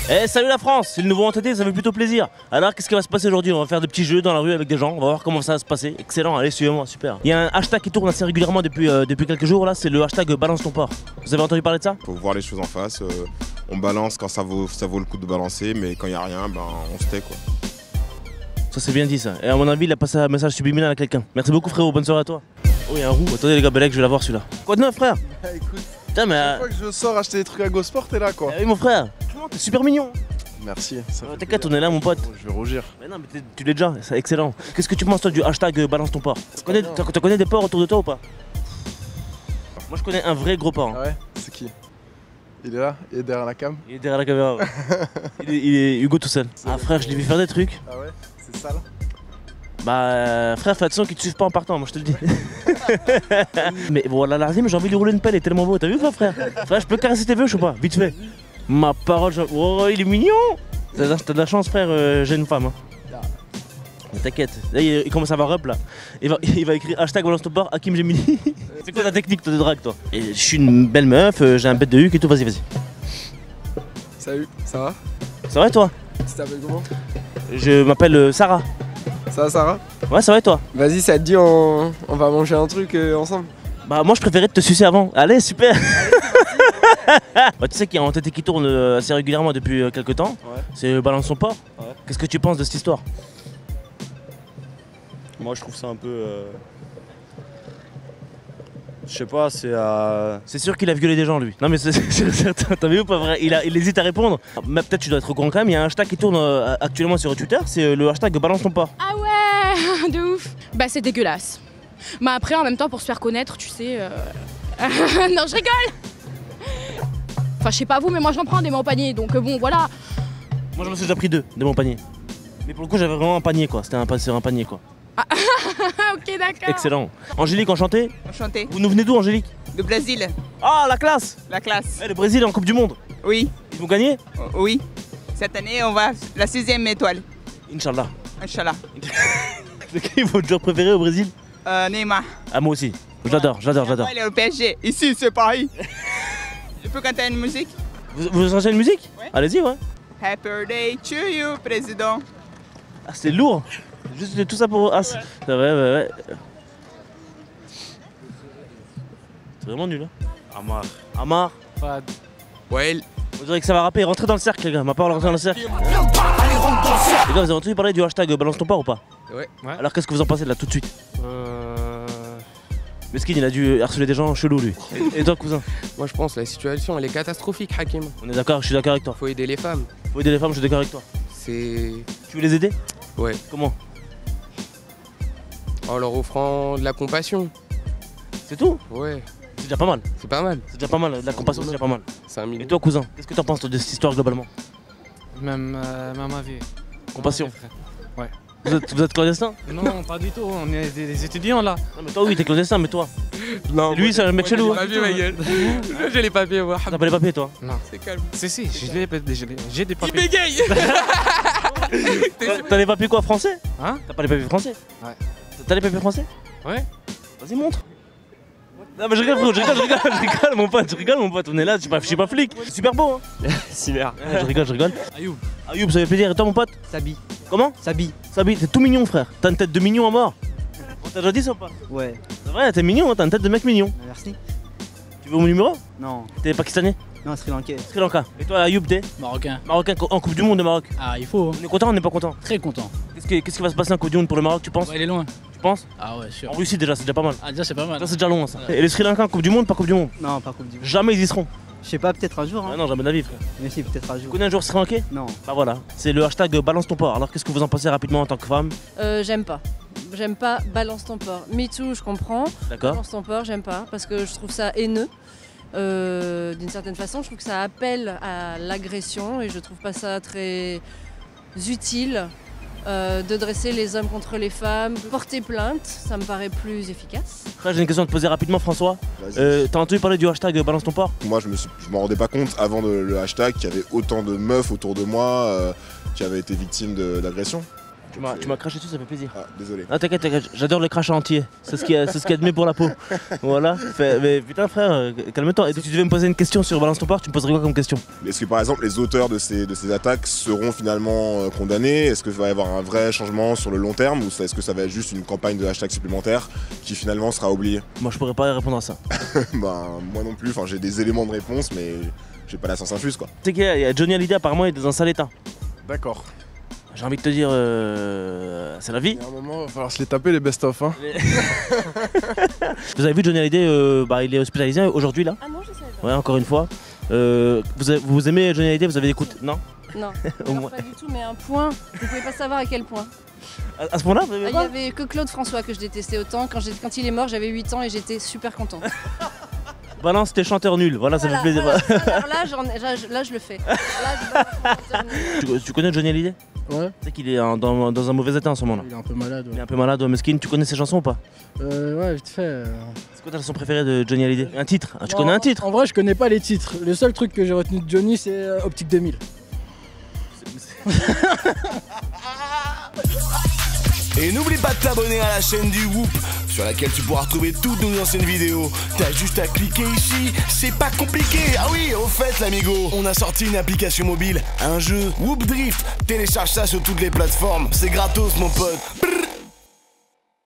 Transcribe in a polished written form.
Eh salut la France, c'est le nouveau entêté, ça fait plutôt plaisir. Alors qu'est-ce qui va se passer aujourd'hui? On va faire des petits jeux dans la rue avec des gens, on va voir comment ça va se passer. Excellent, allez suivez-moi, super. Il y a un hashtag qui tourne assez régulièrement depuis quelques jours là, c'est le hashtag balance ton porc. Vous avez entendu parler de ça? Faut voir les choses en face, on balance quand ça vaut le coup de balancer, mais quand il n'y a rien, ben on se tait quoi. Ça c'est bien dit ça. Et à mon avis il a passé un message subliminal à quelqu'un. Merci beaucoup frérot, bonne soirée à toi. Oh il y a un roux, attendez les gars, Belek, je vais la voir celui-là. Quoi de neuf frère? Écoute, putain mais... chaque fois que je sors acheter des trucs à GoSport, t'es là quoi. Oui mon frère, t'es super mignon. Merci. Ça fait T'inquiète, plaisir. on est là mon pote. Je vais rougir. Mais non mais tu l'es déjà, c'est excellent. Qu'est-ce que tu penses toi du hashtag balance ton porc? Tu connais des porcs autour de toi ou pas? Moi je connais un vrai gros porc. Ah ouais? C'est qui? Il est là? Il est derrière la cam? Il est derrière la caméra. Ouais. il est Hugo tout seul. Ah frère, je l'ai vu faire des trucs. Ah ouais? C'est sale? Bah frère, fais attention qu'ils te suivent pas en partant, moi je te le dis. Mais voilà la mais j'ai envie de lui rouler une pelle, il est tellement beau, t'as vu quoi frère? Frère, je peux caresser tes vœux, je sais pas, vite fait. Ma parole, oh il est mignon. T'as de la chance frère, j'ai une femme. Hein. Mais t'inquiète, là il commence à avoir up là. Il va écrire hashtag balance ton porc, Hakim Gemini. C'est quoi ta technique toi de drague toi? Et je suis une belle meuf, j'ai un bête de huc et tout, vas-y vas-y. Salut, ça va? Ça va et toi? Tu t'appelles comment? Je m'appelle Sarah. Ça va Sarah? Ouais ça va et toi? Vas-y, ça te dit on va manger un truc ensemble? Bah moi je préférais te sucer avant. Allez super. Bah, tu sais qu'il y a un entêté qui tourne assez régulièrement depuis quelques temps. Ouais. C'est balance son porc. Ouais. Qu'est-ce que tu penses de cette histoire? Moi je trouve ça un peu... Je sais pas, C'est sûr qu'il a violé des gens lui. Non mais c'est certain, t'as vu ou pas vrai? Il hésite à répondre. Mais peut-être tu dois être au courant quand même, il y a un hashtag qui tourne actuellement sur Twitter, c'est le hashtag balance ton porc. Ah ouais, de ouf. Bah c'est dégueulasse. Mais après en même temps pour se faire connaître, tu sais... non je rigole. Enfin je sais pas vous mais moi j'en prends des mains au panier donc bon voilà. Moi j'en ai déjà pris deux de mon panier. Mais pour le coup j'avais vraiment un panier quoi, c'était un panier quoi. Ok d'accord. Excellent. Angélique enchantée. Enchanté. Vous nous venez d'où Angélique? Du Brésil, Ah la classe. la classe. Le Brésil est en Coupe du Monde. Oui, Ils vont gagner? oui. Cette année, on va la 6e étoile. Inch'Allah. Inch'Allah. C'est qui votre joueur préféré au Brésil? Neymar. Ah moi aussi. J'adore. Il est au PSG. Ici, c'est pareil. Je peux canter une musique? Vous changez une musique? Ouais. Allez-y ouais. Happy birthday to you, président. Ah c'est lourd. Juste tout ça pour... Ah c'est ouais. C'est vraiment nul hein. Amar. Fad. Ouais. On dirait que ça va rapper. Rentrez dans le cercle les gars. Ma parole, rentrez dans le cercle. Les gars vous avez entendu parler du hashtag balance ton porc ou pas? Ouais. Alors qu'est-ce que vous en pensez de là tout de suite? Meskin il a dû harceler des gens chelous lui. Et toi cousin? Moi je pense que la situation elle est catastrophique Hakim. On est d'accord, je suis d'accord avec toi. Faut aider les femmes. Faut aider les femmes, je suis d'accord avec toi. C'est... Tu veux les aider? Ouais. Comment? En leur offrant de la compassion. C'est tout? Ouais. C'est déjà pas mal. C'est pas mal. C'est déjà pas mal. La compassion c'est déjà pas mal. C'est un Et million. toi cousin? Qu'est-ce que t'en penses toi, de cette histoire globalement? Même avis. Compassion. Ouais. Vous êtes clandestin? Non, pas du tout, on est des étudiants là. Non mais toi oui t'es clandestin mais toi? Non. Lui c'est un mec chelou. J'ai les papiers ma gueule. J'ai les papiers moi. T'as pas les papiers toi? Non. C'est calme. Si, j'ai des Il papiers. bégaye. T'as les papiers quoi français? Hein? T'as pas les papiers français? Ouais. T'as les papiers français? Ouais. Vas-y montre. Non mais je rigole frérot, je rigole mon pote, on est là, je suis pas flic. Super beau hein. Super. Ouais, je rigole. Ayoub, ça fait plaisir, et toi mon pote? Sabi. Comment? Sabi. Sabi, t'es tout mignon frère, t'as une tête de mignon à mort. On t'a déjà dit ça ou pas? Ouais. C'est vrai, t'es mignon, hein, t'as une tête de mec mignon. Merci. Tu veux mon numéro? Non. T'es pakistanais? Non, Sri Lankais. Sri Lanka. Et toi Ayoub t'es? Marocain. Marocain en Coupe du Monde de Maroc. Ah, il faut. On est content, on n'est pas content? Très content. Qu'est-ce qui va se passer en Coupe du Monde pour le Maroc tu penses? Ouais, il est loin. Tu penses? Ah ouais, sûr. En Russie déjà, c'est déjà pas mal. Ah, déjà, c'est pas mal. Ça c'est déjà loin ça. Et les Sri Lankais en Coupe du Monde, pas Coupe du Monde? Non, pas Coupe du Monde. Jamais ils y seront. Je sais pas, peut-être un jour. Ah Hein. non, jamais de la vie frère. Mais si, peut-être un Tu jour. connais un joueur Sri Lankais? Non. Bah voilà, c'est le hashtag balance ton porc. Alors qu'est-ce que vous en pensez rapidement en tant que femme? J'aime pas. J'aime pas balance ton porc. Me too, je comprends. D'accord. Balance ton porc, j'aime pas parce que je trouve ça haineux. D'une certaine façon, je trouve que ça appelle à l'agression et je trouve pas ça très utile de dresser les hommes contre les femmes. Porter plainte, ça me paraît plus efficace. Après, j'ai une question à te poser rapidement François. T'as entendu parler du hashtag balance ton porc? Moi je m'en rendais pas compte avant le hashtag qu'il y avait autant de meufs autour de moi qui avaient été victimes d'agressions. Tu m'as craché dessus, ça fait plaisir. Ah, désolé. Ah t'inquiète, j'adore le crash entier. C'est ce qui est de mieux pour la peau. Voilà. Mais putain frère, calme-toi. Et si tu devais me poser une question sur Balance ton port, tu me poserais quoi comme question? Est-ce que par exemple les auteurs de ces attaques seront finalement condamnés? Est-ce qu'il va y avoir un vrai changement sur le long terme ou est-ce que ça va être juste une campagne de hashtag supplémentaire qui finalement sera oubliée? Moi je pourrais pas répondre à ça. Ben moi non plus, enfin j'ai des éléments de réponse mais j'ai pas la science infuse quoi. Tu sais qu'il y a Johnny Hallyday apparemment il est dans un sale état. D'accord. J'ai envie de te dire, c'est la vie. Il y a un moment, il va falloir se les taper les best-of. Hein. Vous avez vu Johnny Hallyday, il est hospitalisé aujourd'hui là. Ah non, je savais pas. Ouais, encore une fois. Vous aimez Johnny Hallyday, vous avez écouté? Non. Non, Au alors, moins. pas du tout, mais un point, vous pouvez pas savoir à quel point. À ce point-là, vous Il avez y pas avait que Claude François que je détestais autant. Quand il est mort, j'avais 8 ans et j'étais super contente. Balance tes chanteurs nuls, voilà, ça fait plaisir. Voilà. Alors là, je le fais. Là, Tu connais Johnny Hallyday? Ouais. Tu sais qu'il est dans un mauvais état en ce moment là. Il est un peu malade. Il est un peu malade, ouais, mesquine. Tu connais ses chansons ou pas? Ouais, vite fait. C'est quoi ta chanson préférée de Johnny Hallyday? Un titre? Tu connais un titre? En vrai, je connais pas les titres. Le seul truc que j'ai retenu de Johnny, c'est Optique 2000. Et n'oublie pas de t'abonner à la chaîne du Whoop, sur laquelle tu pourras retrouver toutes nos anciennes vidéos. T'as juste à cliquer ici, c'est pas compliqué. Ah oui, au fait l'amigo, on a sorti une application mobile, un jeu, Whoop Drift. Télécharge ça sur toutes les plateformes, c'est gratos mon pote.